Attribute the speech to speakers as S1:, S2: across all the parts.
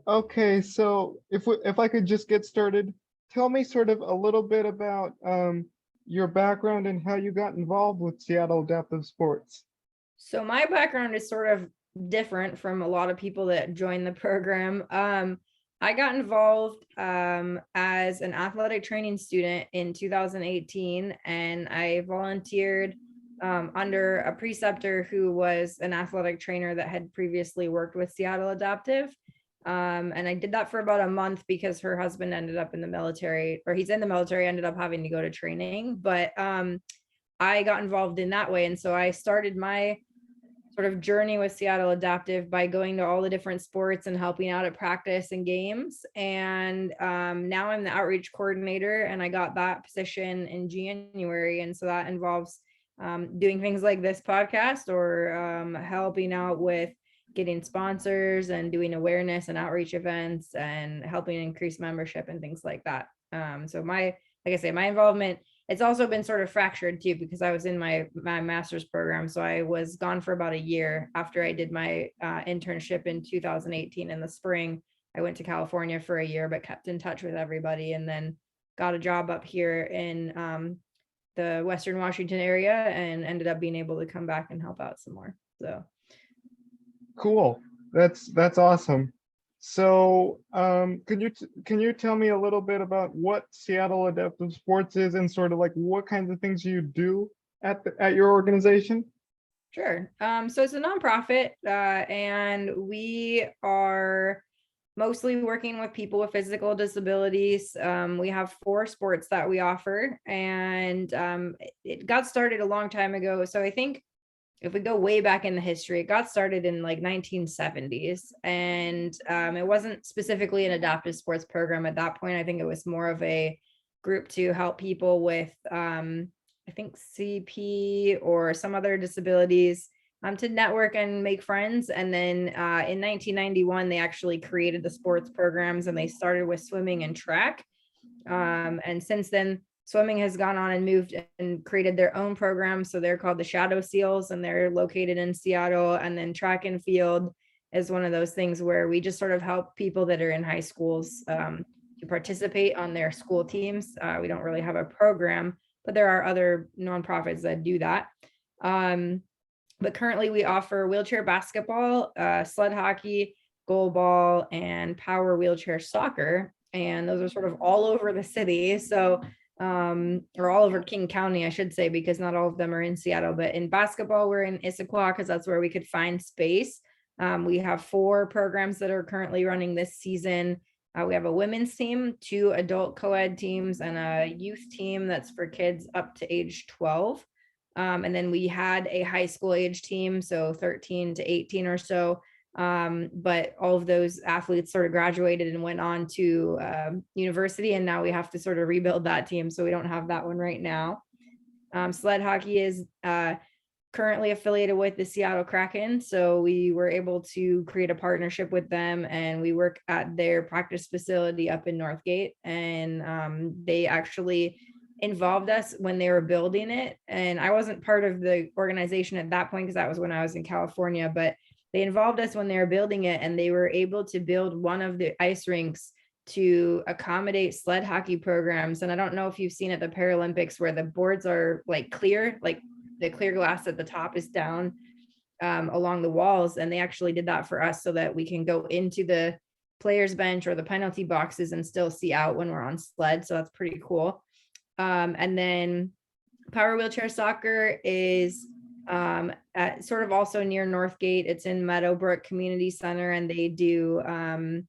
S1: Okay, so if I could just get started, tell me sort of a little bit about your background and how you got involved with Seattle Adaptive Sports.
S2: So my background is sort of different from a lot of people that join the program. I got involved as an athletic training student in 2018, and I volunteered under a preceptor who was an athletic trainer that had previously worked with Seattle Adaptive. And I did that for about a month because her husband ended up in the military, or he's in the military, ended up having to go to training. But I got involved in that way. And so I started my sort of journey with Seattle Adaptive by going to all the different sports and helping out at practice and games. And now I'm the outreach coordinator, and I got that position in January. And so that involves doing things like this podcast, or helping out with getting sponsors and doing awareness and outreach events and helping increase membership and things like that. So like I say, my involvement, it's also been sort of fractured too, because I was in my master's program. So I was gone for about a year after I did my internship in 2018 in the spring. I went to California for a year, but kept in touch with everybody, and then got a job up here in the Western Washington area, and ended up being able to come back and help out some more. So
S1: Cool. That's awesome. So, can you tell me a little bit about what Seattle Adaptive Sports is and sort of like what kinds of things you do at your organization?
S2: sure. So it's a nonprofit, and we are mostly working with people with physical disabilities. We have 4 sports that we offer, and it got started a long time ago. So I think if we go way back in the history, it got started in like 1970s, and it wasn't specifically an adaptive sports program at that point. I think it was more of a group to help people with I think CP or some other disabilities, to network and make friends. And then in 1991, they actually created the sports programs, and they started with swimming and track. And since then, swimming has gone on and moved and created their own program. So they're called the Shadow Seals, and they're located in Seattle. And then track and field is one of those things where we just sort of help people that are in high schools to participate on their school teams. We don't really have a program, but there are other nonprofits that do that. But currently we offer wheelchair basketball, sled hockey, goalball, and power wheelchair soccer. And those are sort of all over the city. So, or all over King County, I should say, because not all of them are in Seattle. But in basketball, we're in Issaquah because that's where we could find space. We have 4 programs that are currently running this season. We have a women's team, 2 adult co-ed teams, and a youth team that's for kids up to age 12. And then we had a high school age team, so 13 to 18 or so. But all of those athletes sort of graduated and went on to university, and now we have to sort of rebuild that team. So we don't have that one right now. Sled hockey is currently affiliated with the Seattle Kraken. So we were able to create a partnership with them, and we work at their practice facility up in Northgate. And they actually involved us when they were building it. And I wasn't part of the organization at that point because that was when I was in California, but they involved us when they were building it, and they were able to build one of the ice rinks to accommodate sled hockey programs. And I don't know if you've seen at the Paralympics where the boards are like clear, like the clear glass at the top is down along the walls. And they actually did that for us so that we can go into the players bench or the penalty boxes and still see out when we're on sled. So that's pretty cool. And then power wheelchair soccer is at sort of also near Northgate. It's in Meadowbrook Community Center, and they do, I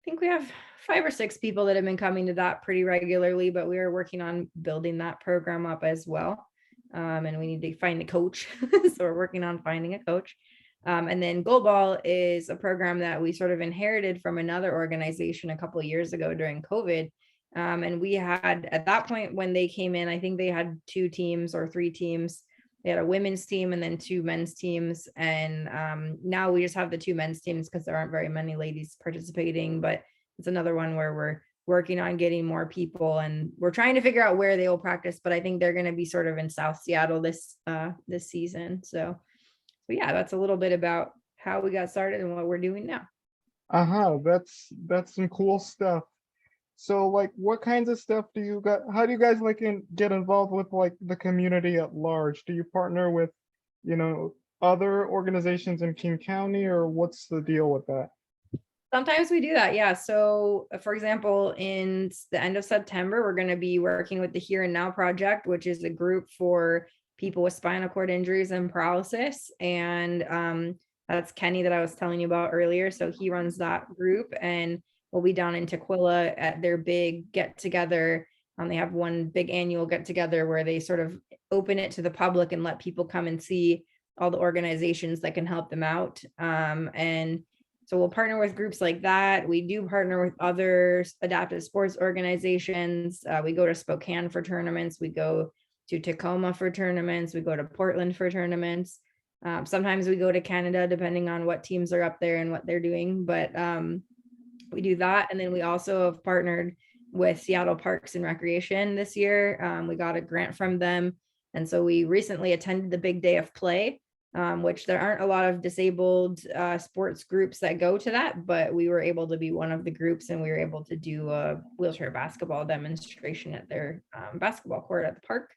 S2: think we have 5 or 6 people that have been coming to that pretty regularly, but we are working on building that program up as well. And we need to find a coach. So we're working on finding a coach. And then Goalball is a program that we sort of inherited from another organization a couple of years ago during COVID. And we had, at that point when they came in, I think they had 2 teams or 3 teams. They had a women's team and then 2 men's teams. And now we just have the 2 men's teams because there aren't very many ladies participating. But it's another one where we're working on getting more people, and we're trying to figure out where they will practice. But I think they're going to be sort of in South Seattle this season. So yeah, that's a little bit about how we got started and what we're doing now.
S1: Uh-huh, that's some cool stuff. So like what kinds of stuff do you got how do you guys like get involved with like the community at large? Do you partner with, you know, other organizations in King County or what's the deal with that?
S2: Sometimes we do that, yeah. So, for example, in the end of September, we're going to be working with the Here and Now Project, which is a group for people with spinal cord injuries and paralysis. And that's Kenny that I was telling you about earlier. So he runs that group, and we'll be down in Tequila at their big get together. They have one big annual get together where they sort of open it to the public and let people come and see all the organizations that can help them out. And so we'll partner with groups like that. We do partner with other adaptive sports organizations. We go to Spokane for tournaments. We go to Tacoma for tournaments. We go to Portland for tournaments. Sometimes we go to Canada, depending on what teams are up there and what they're doing. But we do that. And then we also have partnered with Seattle Parks and Recreation this year. We got a grant from them. And so we recently attended the big day of play, which there aren't a lot of disabled sports groups that go to that, but we were able to be one of the groups, and we were able to do a wheelchair basketball demonstration at their basketball court at the park.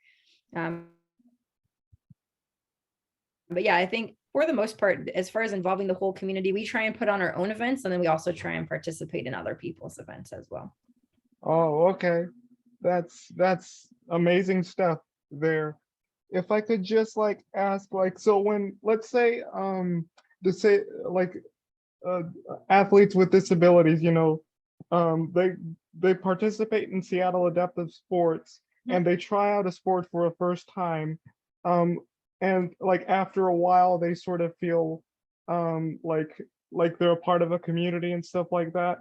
S2: But yeah, I think for the most part, as far as involving the whole community, we try and put on our own events, and then we also try and participate in other people's events as well.
S1: Oh, okay. That's amazing stuff there. If I could just like ask like so when let's say to say like uh athletes with disabilities, you know, they participate in Seattle Adaptive Sports and they try out a sport for a first time. Um and like after a while they sort of feel um like like they're a part of a community and stuff like that.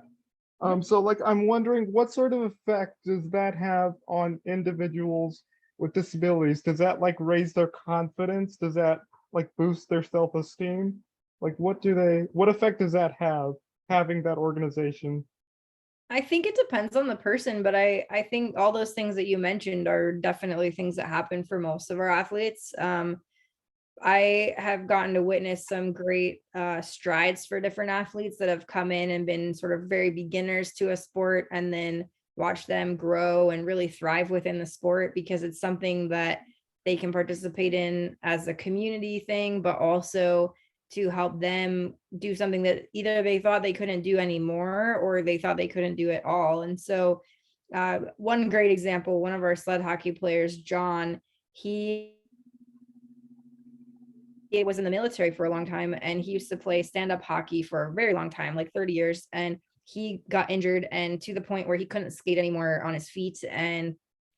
S1: So like I'm wondering what sort of effect does that have on individuals with disabilities? Does that like raise their confidence? Does that like boost their self-esteem? Like what effect does that have having that organization?
S2: I think it depends on the person, but I think all those things that you mentioned are definitely things that happen for most of our athletes. I have gotten to witness some great strides for different athletes that have come in and been sort of very beginners to a sport, and then watch them grow and really thrive within the sport, because it's something that they can participate in as a community thing, but also to help them do something that either they thought they couldn't do anymore or they thought they couldn't do at all. And so, one great example, one of our sled hockey players, John, he was in the military for a long time, and he used to play stand-up hockey for a very long time, like 30 years. And he got injured, and to the point where he couldn't skate anymore on his feet. And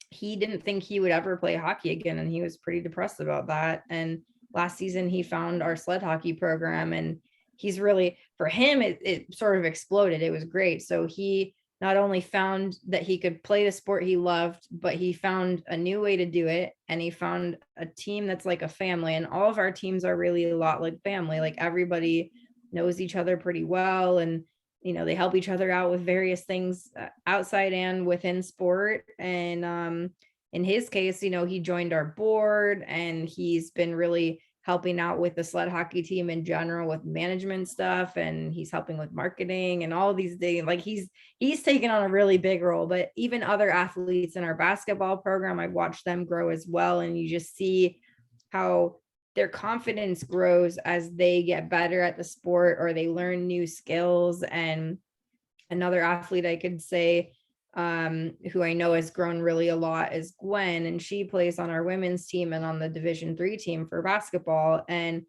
S2: he didn't think he would ever play hockey again. And he was pretty depressed about that. And last season, he found our sled hockey program, and he's really, for him, it sort of exploded. It was great. So he not only found that he could play the sport he loved, but he found a new way to do it. And he found a team that's like a family. And all of our teams are really a lot like family. Like everybody knows each other pretty well. And, they help each other out with various things outside and within sport. And in his case, he joined our board, and he's been really helping out with the sled hockey team in general with management stuff, and he's helping with marketing and all these things. Like he's taken on a really big role. But even other athletes in our basketball program, I've watched them grow as well. And you just see how their confidence grows as they get better at the sport or they learn new skills. And another athlete I could say, who I know has grown really a lot, is Gwen, and she plays on our women's team and on the Division III team for basketball. And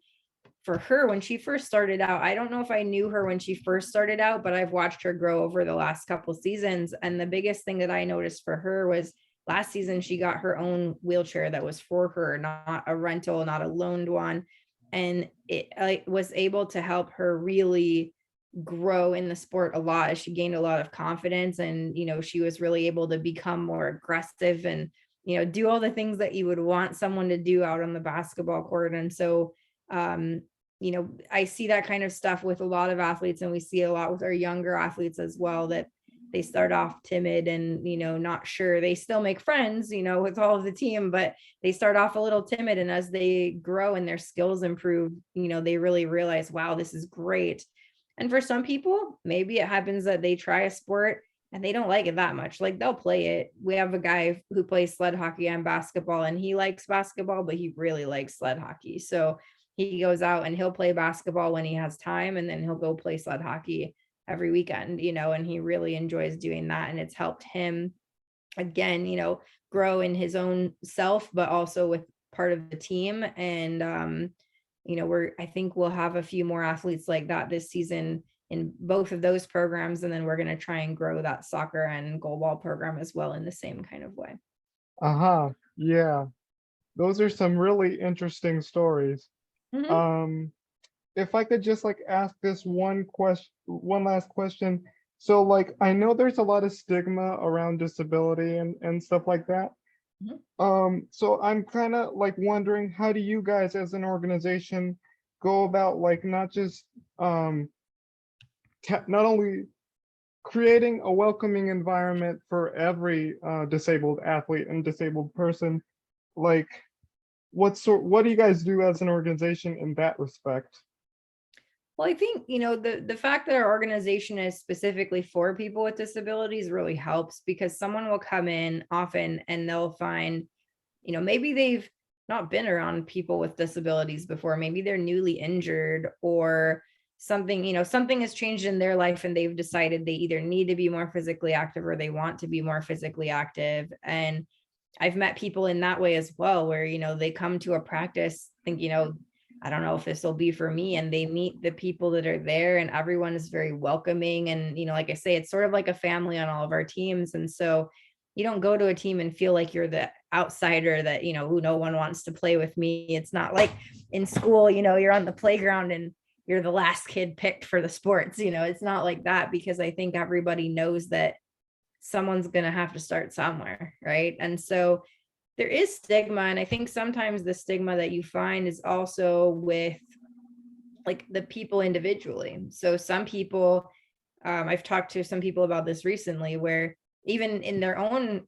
S2: for her, when she first started out, I don't know if I knew her when she first started out, but I've watched her grow over the last couple seasons. And the biggest thing that I noticed for her was last season, she got her own wheelchair that was for her, not a rental, not a loaned one. And it was able to help her really grow in the sport a lot as she gained a lot of confidence. And she was really able to become more aggressive and do all the things that you would want someone to do out on the basketball court. And so I see that kind of stuff with a lot of athletes, and we see a lot with our younger athletes as well, that they start off timid and not sure. They still make friends with all of the team, but they start off a little timid, and as they grow and their skills improve, they really realize, wow, this is great. And for some people, maybe it happens that they try a sport and they don't like it that much. Like they'll play it. We have a guy who plays sled hockey and basketball, and he likes basketball, but he really likes sled hockey. So he goes out and he'll play basketball when he has time, and then he'll go play sled hockey every weekend, and he really enjoys doing that. And it's helped him again, grow in his own self, but also with part of the team. And I think we'll have a few more athletes like that this season in both of those programs. And then we're going to try and grow that soccer and goalball program as well in the same kind of way.
S1: Uh-huh. Yeah. Those are some really interesting stories.
S2: Mhm.
S1: Um, if I could just like ask this one last question. So like I know there's a lot of stigma around disability and stuff like that.
S2: Mhm.
S1: So I'm kind of like wondering, how do you guys as an organization go about like not just not only creating a welcoming environment for every disabled athlete and disabled person, like what do you guys do as an organization in that respect?
S2: Well, I think, the fact that our organization is specifically for people with disabilities really helps, because someone will come in often and they'll find, maybe they've not been around people with disabilities before. Maybe they're newly injured, or something has changed in their life and they've decided they either need to be more physically active or they want to be more physically active. And I've met people in that way as well, where, they come to a practice think, I don't know if this will be for me. And they meet the people that are there, and everyone is very welcoming. And, like I say, it's sort of like a family on all of our teams. And so you don't go to a team and feel like you're the outsider that, who no one wants to play with me. It's not like in school, you're on the playground and you're the last kid picked for the sports. It's not like that, because I think everybody knows that someone's going to have to start somewhere. Right. And so there is stigma. And I think sometimes the stigma that you find is also with like the people individually. So some people, I've talked to some people about this recently, where even in their own,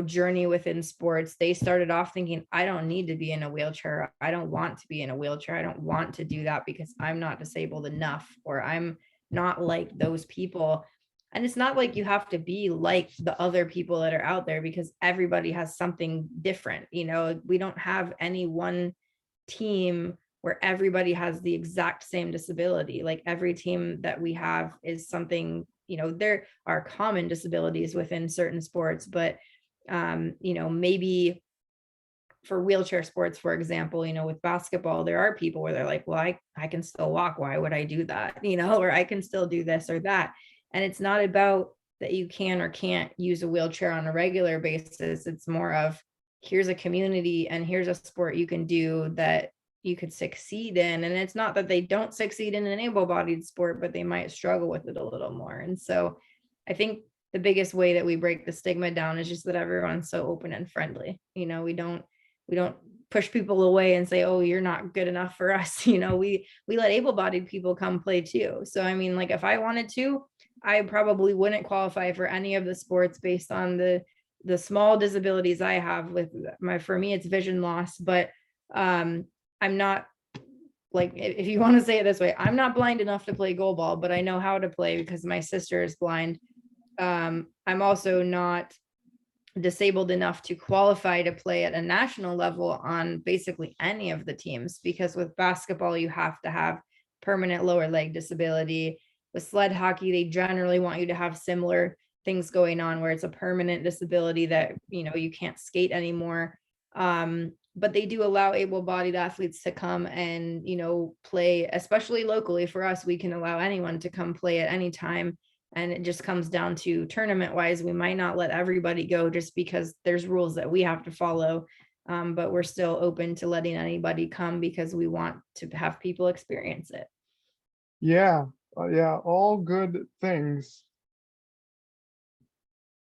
S2: journey within sports, they started off thinking, I don't need to be in a wheelchair. I don't want to be in a wheelchair. I don't want to do that because I'm not disabled enough, or I'm not like those people. And it's not like you have to be like the other people that are out there, because everybody has something different. We don't have any one team where everybody has the exact same disability. Like every team that we have is something, there are common disabilities within certain sports, but maybe for wheelchair sports, for example, with basketball, there are people where they're like, well, I can still walk. Why would I do that? Or I can still do this or that. And it's not about that you can or can't use a wheelchair on a regular basis. It's more of, here's a community and here's a sport you can do that you could succeed in. And it's not that they don't succeed in an able-bodied sport, but they might struggle with it a little more. And so I think the biggest way that we break the stigma down is just that everyone's so open and friendly. We don't push people away and say, oh, you're not good enough for us. We let able-bodied people come play too. So I mean, like if I wanted to, I probably wouldn't qualify for any of the sports based on the small disabilities I have with for me, it's vision loss. But I'm not, like, if you want to say it this way, I'm not blind enough to play goalball, but I know how to play because my sister is blind. I'm also not disabled enough to qualify to play at a national level on basically any of the teams, because with basketball, you have to have permanent lower leg disability. With sled hockey, they generally want you to have similar things going on where it's a permanent disability that, you can't skate anymore. But they do allow able-bodied athletes to come and, play, especially locally. For us, we can allow anyone to come play at any time. And it just comes down to tournament wise, we might not let everybody go just because there's rules that we have to follow. But we're still open to letting anybody come because we want to have people experience it.
S1: Yeah, yeah, all good things.